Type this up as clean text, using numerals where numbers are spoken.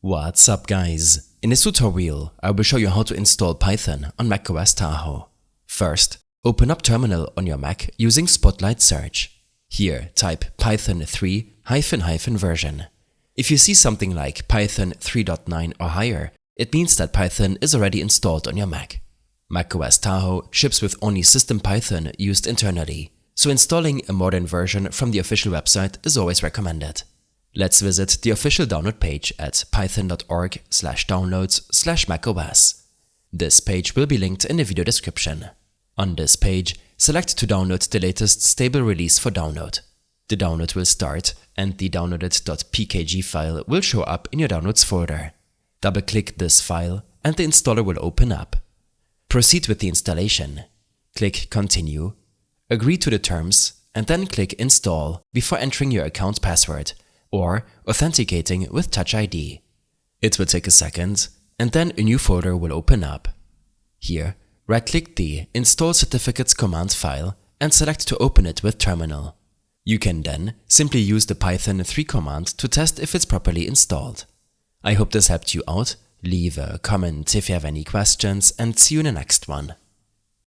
What's up guys? In this tutorial, I will show you how to install Python on macOS Tahoe. First, open up Terminal on your Mac using Spotlight Search. Here, type Python 3 -- version. If you see something like Python 3.9 or higher, it means that Python is already installed on your Mac. macOS Tahoe ships with only System Python used internally, so installing a modern version from the official website is always recommended. Let's visit the official download page at python.org/downloads/macOS. This page will be linked in the video description. On this page, select to download the latest stable release for download. The download will start and the downloaded.pkg file will show up in your downloads folder. Double-click this file and the installer will open up. Proceed with the installation. Click Continue, agree to the terms, and then click Install before entering your account password or authenticating with Touch ID. It will take a second, and then a new folder will open up. Here, right-click the Install Certificates command file and select to open it with Terminal. You can then simply use the Python 3 command to test if it's properly installed. I hope this helped you out. Leave a comment if you have any questions and see you in the next one.